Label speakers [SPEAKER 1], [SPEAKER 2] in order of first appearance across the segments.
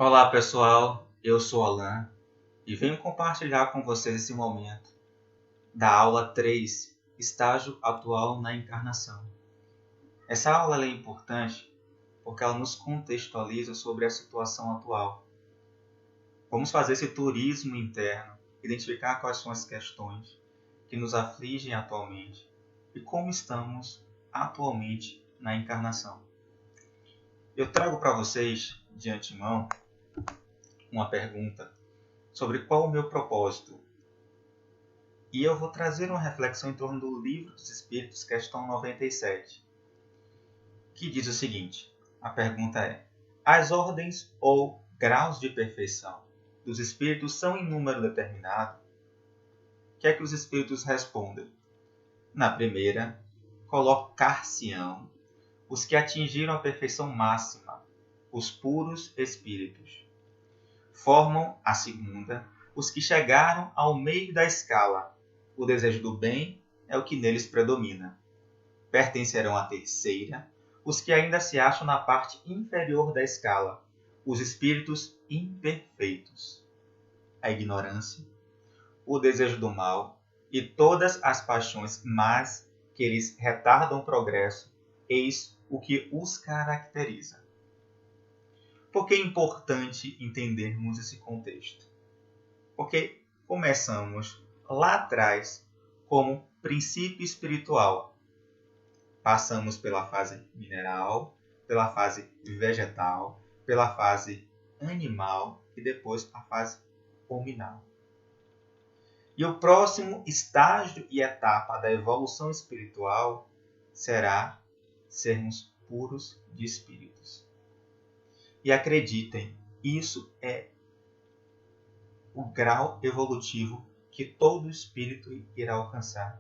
[SPEAKER 1] Olá pessoal, eu sou Alan e venho compartilhar com vocês esse momento da aula 3, Estágio Atual na Encarnação. Essa aula é importante porque ela nos contextualiza sobre a situação atual. Vamos fazer esse turismo interno, identificar quais são as questões que nos afligem atualmente e como estamos atualmente na encarnação. Eu trago para vocês, de antemão, uma pergunta sobre qual o meu propósito. E eu vou trazer uma reflexão em torno do Livro dos Espíritos, questão 97, que diz o seguinte: a pergunta é: as ordens ou graus de perfeição dos espíritos são em número determinado? O que é que os espíritos respondem? Na primeira, colocar-se-ão os que atingiram a perfeição máxima, os puros espíritos. Formam a segunda os que chegaram ao meio da escala. O desejo do bem é o que neles predomina. Pertencerão à terceira os que ainda se acham na parte inferior da escala, os espíritos imperfeitos. A ignorância, o desejo do mal e todas as paixões más que lhes retardam o progresso, eis o que os caracteriza. Por que é importante entendermos esse contexto? Porque começamos lá atrás como princípio espiritual. Passamos pela fase mineral, pela fase vegetal, pela fase animal e depois a fase hominal. E o próximo estágio e etapa da evolução espiritual será sermos puros de espíritos. E acreditem, isso é o grau evolutivo que todo espírito irá alcançar.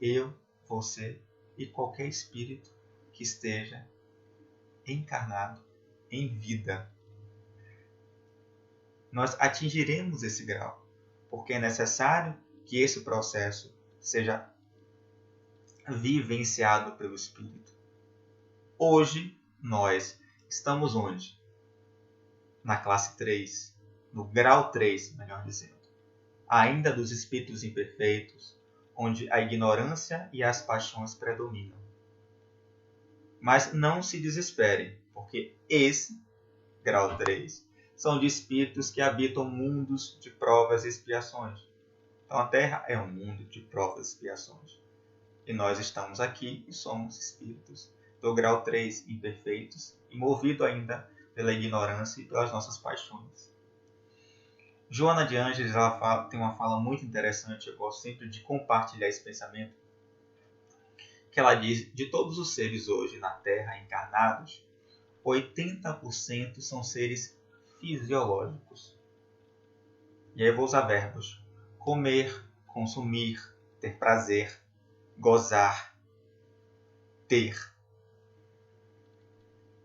[SPEAKER 1] Eu, você e qualquer espírito que esteja encarnado em vida. Nós atingiremos esse grau, porque é necessário que esse processo seja vivenciado pelo espírito. Hoje, nós estamos onde? Na classe 3, no grau 3, melhor dizendo. Ainda dos espíritos imperfeitos, onde a ignorância e as paixões predominam. Mas não se desesperem, porque esse, grau 3, são de espíritos que habitam mundos de provas e expiações. Então a Terra é um mundo de provas e expiações. E nós estamos aqui e somos espíritos do grau 3 imperfeitos e movidos ainda pela ignorância e pelas nossas paixões. Joana de Ângeles tem uma fala muito interessante, eu gosto sempre de compartilhar esse pensamento, que ela diz: de todos os seres hoje na Terra encarnados, 80% são seres fisiológicos. E aí eu vou usar verbos: comer, consumir, ter prazer, gozar, ter.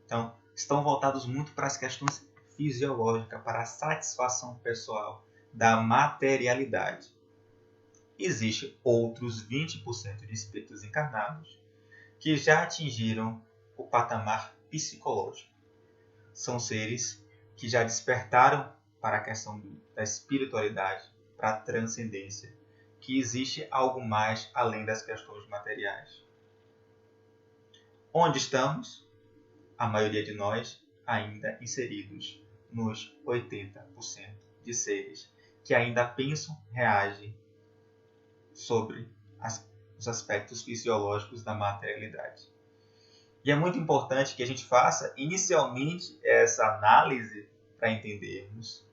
[SPEAKER 1] Então, estão voltados muito para as questões fisiológicas, para a satisfação pessoal da materialidade. Existem outros 20% de espíritos encarnados que já atingiram o patamar psicológico. São seres que já despertaram para a questão da espiritualidade, para a transcendência, que existe algo mais além das questões materiais. Onde estamos? A maioria de nós ainda inseridos nos 80% de seres que ainda pensam, reagem sobre os aspectos fisiológicos da materialidade. E é muito importante que a gente faça inicialmente essa análise para entendermos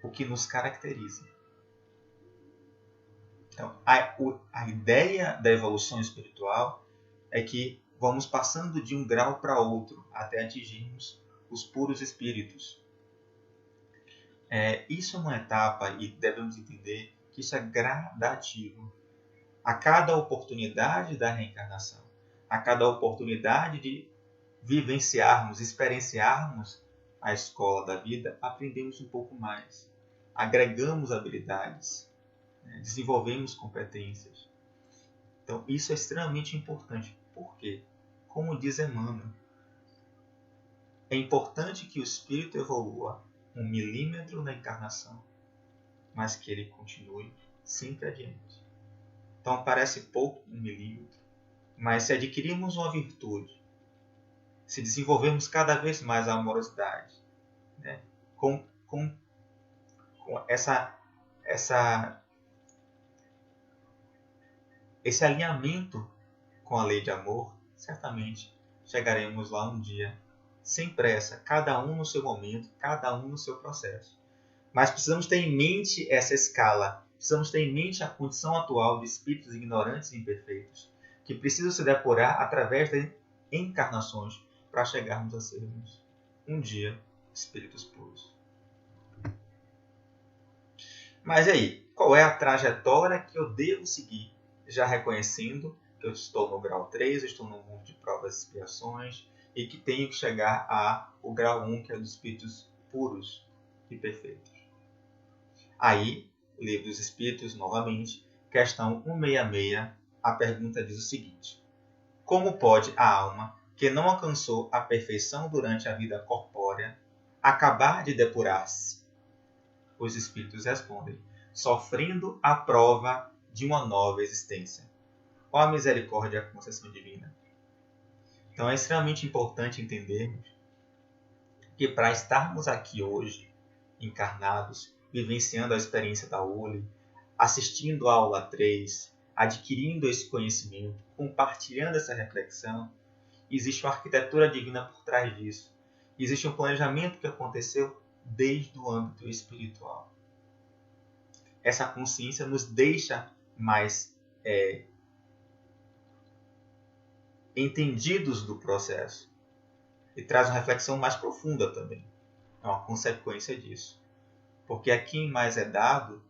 [SPEAKER 1] o que nos caracteriza. Então, a ideia da evolução espiritual é que vamos passando de um grau para outro até atingirmos os puros espíritos. Isso é uma etapa e devemos entender que isso é gradativo. A cada oportunidade da reencarnação, a cada oportunidade de vivenciarmos, experienciarmos a escola da vida, aprendemos um pouco mais, agregamos habilidades, desenvolvemos competências. Então, isso é extremamente importante. Por quê? Como diz Emmanuel, É importante que o espírito evolua 1 milímetro na encarnação, mas que ele continue sempre adiante. Então parece pouco 1 milímetro, mas se adquirirmos uma virtude, se desenvolvermos cada vez mais a amorosidade, né, com esse alinhamento com a lei de amor, certamente chegaremos lá um dia, sem pressa, cada um no seu momento, cada um no seu processo. Mas precisamos ter em mente essa escala, precisamos ter em mente a condição atual de espíritos ignorantes e imperfeitos, que precisam se depurar através de encarnações para chegarmos a sermos, um dia, espíritos puros. Mas e aí, qual é a trajetória que eu devo seguir, já reconhecendo que eu estou no grau 3, eu estou no mundo de provas e expiações, e que tenho que chegar ao grau 1, que é dos espíritos puros e perfeitos. Aí, o Livro dos Espíritos, novamente, questão 166, a pergunta diz o seguinte: como pode a alma, que não alcançou a perfeição durante a vida corpórea, acabar de depurar-se? Os espíritos respondem: sofrendo a prova de uma nova existência. Ó a misericórdia e a concessão divina. Então é extremamente importante entendermos que para estarmos aqui hoje, encarnados, vivenciando a experiência da ULI, assistindo a aula 3, adquirindo esse conhecimento, compartilhando essa reflexão, existe uma arquitetura divina por trás disso. Existe um planejamento que aconteceu desde o âmbito espiritual. Essa consciência nos deixa mais entendidos do processo e traz uma reflexão mais profunda também. É uma consequência disso. Porque a quem mais é dado,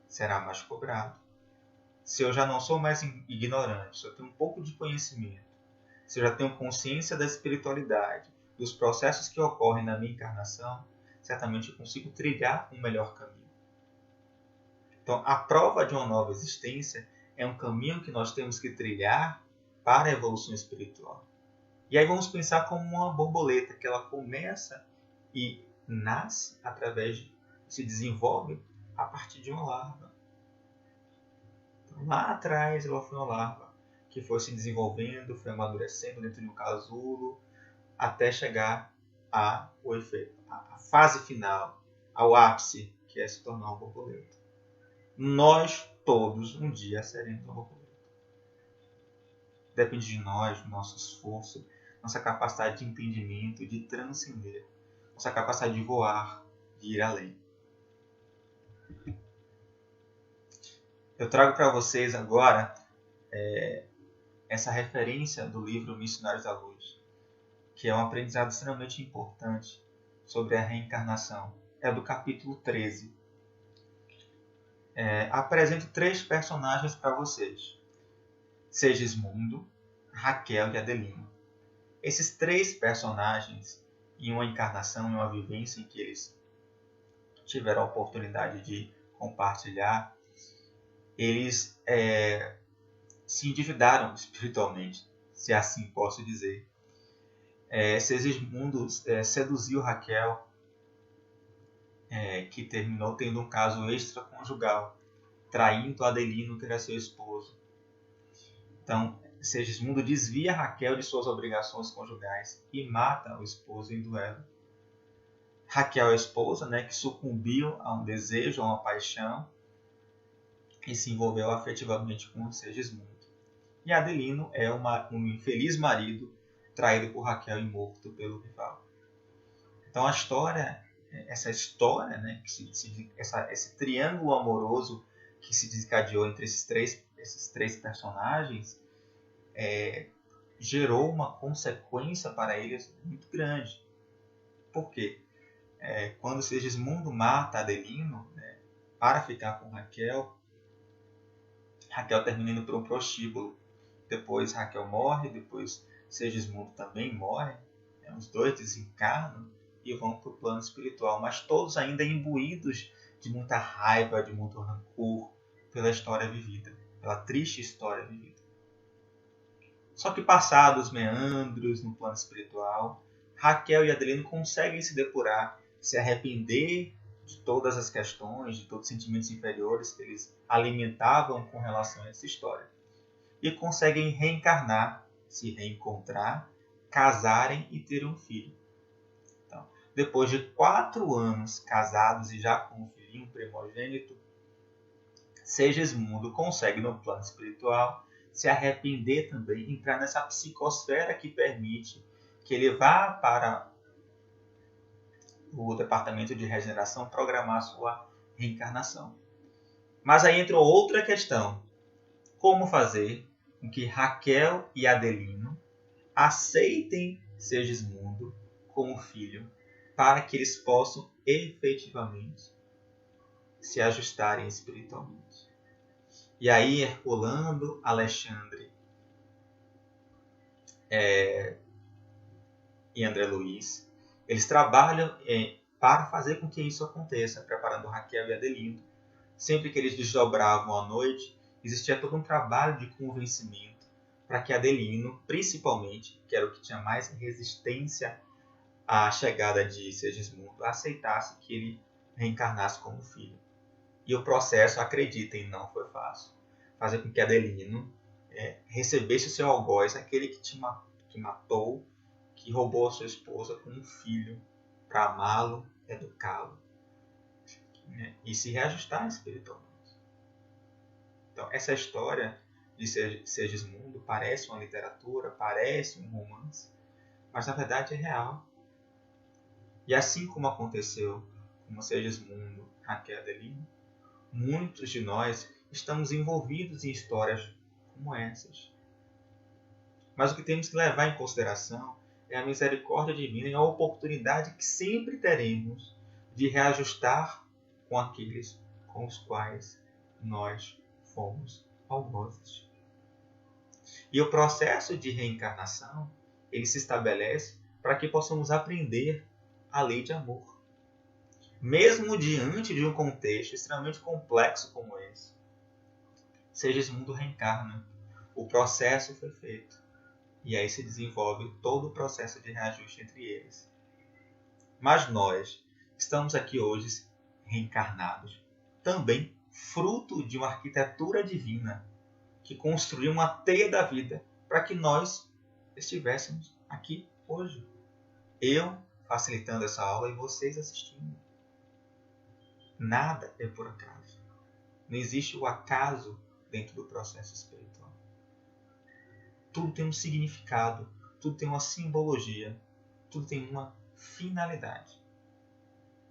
[SPEAKER 1] será mais cobrado. Se eu já não sou mais ignorante, se eu tenho um pouco de conhecimento, se eu já tenho consciência da espiritualidade, dos processos que ocorrem na minha encarnação, certamente eu consigo trilhar um melhor caminho. Então, a prova de uma nova existência é um caminho que nós temos que trilhar para a evolução espiritual. E aí vamos pensar como uma borboleta, que ela começa e nasce se desenvolve a partir de uma larva. Então, lá atrás ela foi uma larva que foi se desenvolvendo, foi amadurecendo dentro de um casulo, até chegar à fase final, ao ápice, que é se tornar uma borboleta. Nós todos um dia seremos uma borboleta. Depende de nós, do nosso esforço, nossa capacidade de entendimento, de transcender, nossa capacidade de voar, de ir além. Eu trago para vocês agora essa referência do livro Missionários da Luz, que é um aprendizado extremamente importante sobre a reencarnação. É do capítulo 13. Apresento 3 personagens para vocês: Segismundo, Raquel e Adelino. Esses 3 personagens, em uma encarnação, em uma vivência em que eles tiveram a oportunidade de compartilhar, eles se endividaram espiritualmente, se assim posso dizer. Segismundo seduziu Raquel, que terminou tendo um caso extraconjugal, traindo Adelino, que era seu esposo. Então, Segismundo desvia Raquel de suas obrigações conjugais e mata o esposo em duelo. Raquel é a esposa, que sucumbiu a um desejo, a uma paixão, e se envolveu afetivamente com Segismundo. E Adelino é um infeliz marido traído por Raquel e morto pelo rival. Então a história, esse triângulo amoroso que se desencadeou entre esses três personagens, gerou uma consequência para eles muito grande. Por quê? Quando Segismundo mata Adelino, para ficar com Raquel termina indo para um prostíbulo. Depois Raquel morre, depois Segismundo também morre. Os dois desencarnam e vão para o plano espiritual, mas todos ainda imbuídos de muita raiva, de muito rancor pela história vivida, pela triste história vivida. Só que passados os meandros no plano espiritual, Raquel e Adelino conseguem se depurar, se arrepender de todas as questões, de todos os sentimentos inferiores que eles alimentavam com relação a essa história. E conseguem reencarnar, se reencontrar, casarem e terem um filho. Então, depois de 4 anos casados e já com um filhinho primogênito, Segismundo consegue, no plano espiritual, se arrepender também, entrar nessa psicosfera que permite que ele vá para o departamento de regeneração programar sua reencarnação. Mas aí entrou outra questão. Como fazer com que Raquel e Adelino aceitem Segismundo como filho para que eles possam efetivamente se ajustarem espiritualmente. E aí, Herculano, Alexandre e André Luiz, eles trabalham para fazer com que isso aconteça, preparando Raquel e Adelino. Sempre que eles desdobravam à noite, existia todo um trabalho de convencimento para que Adelino, principalmente, que era o que tinha mais resistência à chegada de Segismundo, aceitasse que ele reencarnasse como filho. E o processo, acreditem, não foi fácil. Fazer com que Adelino recebesse o seu algoz, aquele que matou, que roubou a sua esposa como um filho, para amá-lo, educá-lo, né, e se reajustar espiritualmente. Então, essa história de Segismundo parece uma literatura, parece um romance, mas na verdade é real. E assim como aconteceu com Segismundo, Raquel e Adelino, muitos de nós estamos envolvidos em histórias como essas. Mas o que temos que levar em consideração é a misericórdia divina e a oportunidade que sempre teremos de reajustar com aqueles com os quais nós fomos algozes. E o processo de reencarnação, ele se estabelece para que possamos aprender a lei de amor. Mesmo diante de um contexto extremamente complexo como esse, Segismundo reencarna. O processo foi feito. E aí se desenvolve todo o processo de reajuste entre eles. Mas nós estamos aqui hoje reencarnados, também fruto de uma arquitetura divina que construiu uma teia da vida para que nós estivéssemos aqui hoje. Eu facilitando essa aula e vocês assistindo. Nada é por acaso. Não existe o acaso dentro do processo espiritual. Tudo tem um significado, tudo tem uma simbologia, tudo tem uma finalidade.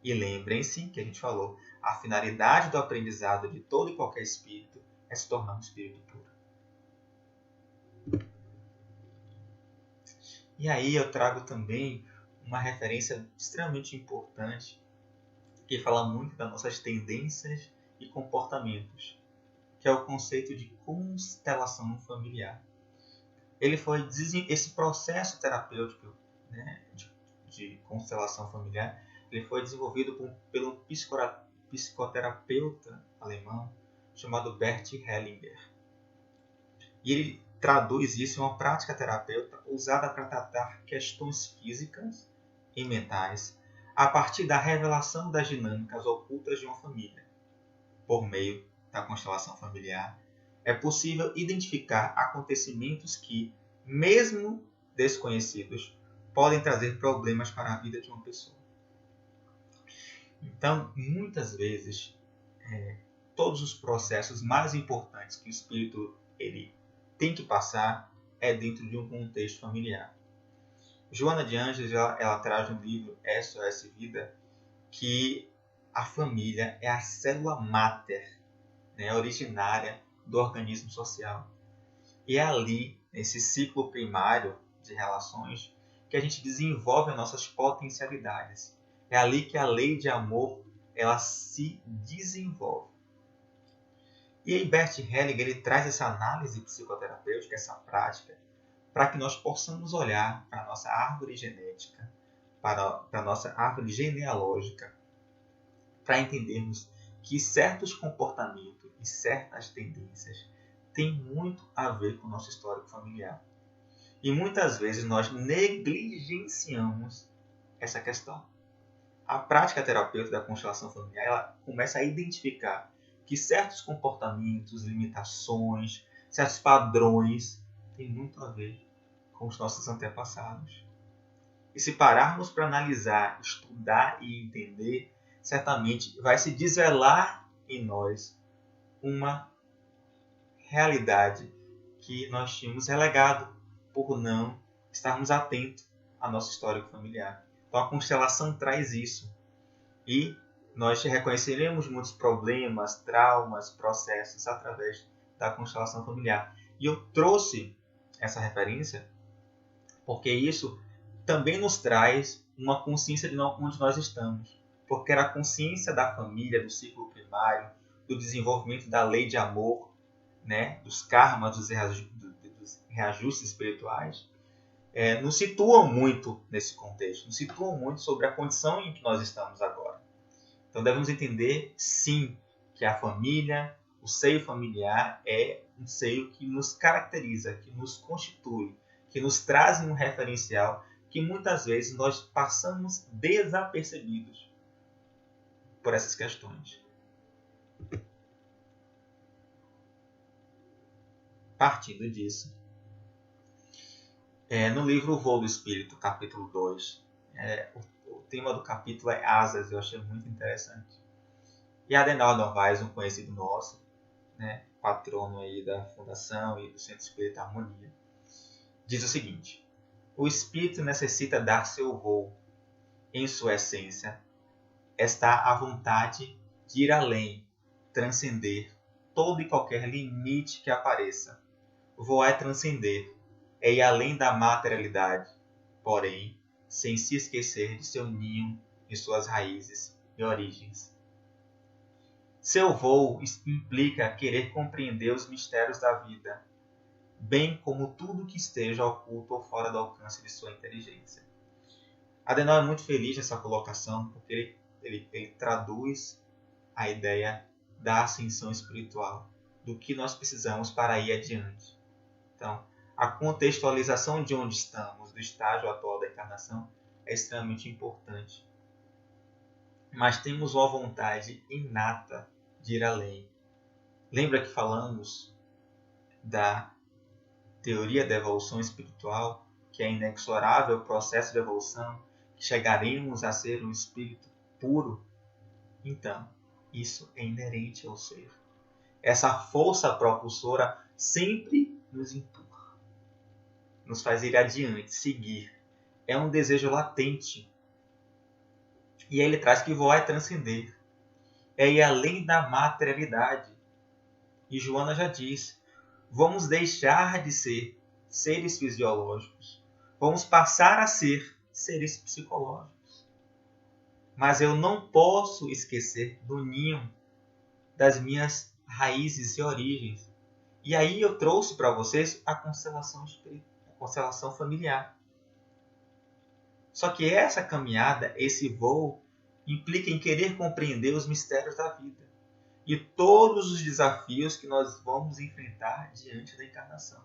[SPEAKER 1] E lembrem-se que a gente falou, a finalidade do aprendizado de todo e qualquer espírito é se tornar um espírito puro. E aí eu trago também uma referência extremamente importante que fala muito das nossas tendências e comportamentos, que é o conceito de constelação familiar. Esse processo terapêutico, né, de constelação familiar, ele foi desenvolvido pelo psicoterapeuta alemão chamado Bert Hellinger. E ele traduz isso em uma prática terapêutica usada para tratar questões físicas e mentais a partir da revelação das dinâmicas ocultas de uma família. Por meio da constelação familiar, é possível identificar acontecimentos que, mesmo desconhecidos, podem trazer problemas para a vida de uma pessoa. Então, muitas vezes, todos os processos mais importantes que o espírito ele tem que passar é dentro de um contexto familiar. Joana de Ângeles ela traz no livro SOS Vida que a família é a célula máter, né, originária do organismo social. E é ali, nesse ciclo primário de relações, que a gente desenvolve as nossas potencialidades. É ali que a lei de amor ela se desenvolve. E aí Bert Hellinger ele traz essa análise psicoterapêutica, essa prática, para que nós possamos olhar para a nossa árvore genética, para a nossa árvore genealógica, para entendermos que certos comportamentos e certas tendências têm muito a ver com o nosso histórico familiar. E muitas vezes nós negligenciamos essa questão. A prática terapêutica da constelação familiar, ela começa a identificar que certos comportamentos, limitações, certos padrões têm muito a ver com os nossos antepassados. E se pararmos para analisar, estudar e entender, certamente vai se desvelar em nós uma realidade que nós tínhamos relegado por não estarmos atentos à nossa história familiar. Então a constelação traz isso. E nós reconheceremos muitos problemas, traumas, processos através da constelação familiar. E eu trouxe essa referência porque isso também nos traz uma consciência de onde nós estamos. Porque era a consciência da família, do ciclo primário, do desenvolvimento da lei de amor, né, dos karmas, dos reajustes espirituais, nos situam muito nesse contexto, nos situam muito sobre a condição em que nós estamos agora. Então devemos entender, sim, que a família, o seio familiar é um seio que nos caracteriza, que nos constitui, que nos traz um referencial que muitas vezes nós passamos desapercebidos por essas questões. Partindo disso, no livro O Voo do Espírito, capítulo 2, o tema do capítulo é asas, eu achei muito interessante. E Adenauer Novaes, um conhecido nosso, né, patrono aí da Fundação e do Centro Espírita Harmonia, diz o seguinte: o espírito necessita dar seu voo. Em sua essência está a vontade de ir além, transcender todo e qualquer limite que apareça. Voar é transcender, é ir além da materialidade, porém, sem se esquecer de seu ninho e suas raízes e origens. Seu voo implica querer compreender os mistérios da vida, bem como tudo que esteja oculto ou fora do alcance de sua inteligência. Adenauer é muito feliz nessa colocação, porque ele traduz a ideia da ascensão espiritual, do que nós precisamos para ir adiante. Então, a contextualização de onde estamos, do estágio atual da encarnação, é extremamente importante. Mas temos uma vontade inata de ir além. Lembra que falamos da teoria da evolução espiritual, que é inexorável o processo de evolução, que chegaremos a ser um espírito puro? Então, isso é inerente ao ser. Essa força propulsora sempre nos empurra, nos faz ir adiante, seguir. É um desejo latente. E aí ele traz que voar é transcender, é ir além da materialidade. E Joana já diz, vamos deixar de ser seres fisiológicos, vamos passar a ser seres psicológicos. Mas eu não posso esquecer do ninho, das minhas raízes e origens. E aí eu trouxe para vocês a constelação espiritual, a constelação familiar. Só que essa caminhada, esse voo, implica em querer compreender os mistérios da vida e todos os desafios que nós vamos enfrentar diante da encarnação,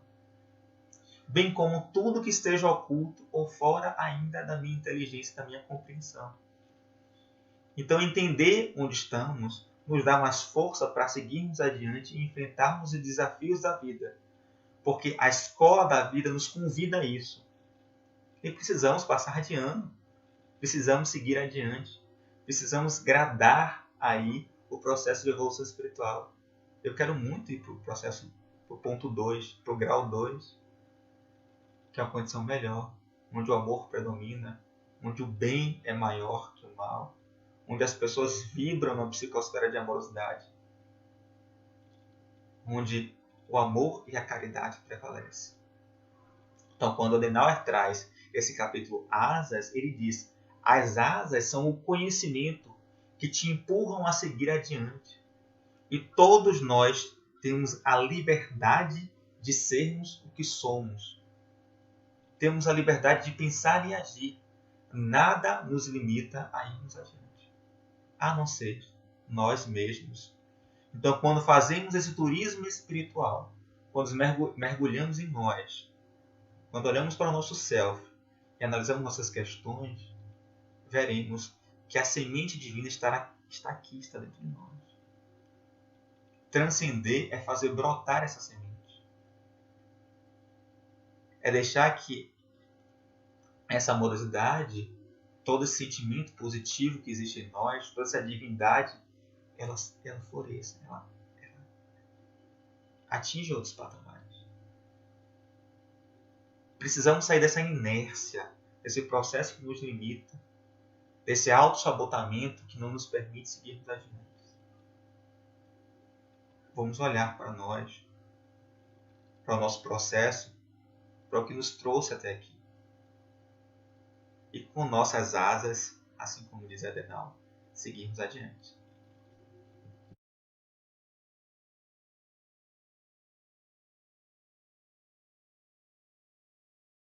[SPEAKER 1] bem como tudo que esteja oculto ou fora ainda da minha inteligência, da minha compreensão. Então, entender onde estamos nos dá mais força para seguirmos adiante e enfrentarmos os desafios da vida, porque a escola da vida nos convida a isso. E precisamos passar de ano, precisamos seguir adiante, precisamos gradar aí o processo de evolução espiritual. Eu quero muito ir para o processo, para o ponto 2, para o grau 2, que é uma condição melhor, onde o amor predomina, onde o bem é maior que o mal, onde as pessoas vibram na psicosfera de amorosidade, onde o amor e a caridade prevalecem. Então, quando Adenauer traz esse capítulo Asas, ele diz: as asas são o conhecimento que te empurram a seguir adiante. E todos nós temos a liberdade de sermos o que somos. Temos a liberdade de pensar e agir. Nada nos limita a irmos adiante, a não ser nós mesmos. Então, quando fazemos esse turismo espiritual, quando mergulhamos em nós, Quando olhamos para o nosso self e analisamos nossas questões, veremos que a semente divina está aqui, está dentro de nós. Transcender é fazer brotar essa semente. É deixar que essa amorosidade, todo esse sentimento positivo que existe em nós, toda essa divindade, ela floresça, ela atinge outros patamares. Precisamos sair dessa inércia, desse processo que nos limita, desse auto-sabotamento que não nos permite seguirmos adiante. Vamos olhar para nós, para o nosso processo, para o que nos trouxe até aqui. E com nossas asas, assim como diz Adenauer, seguirmos adiante.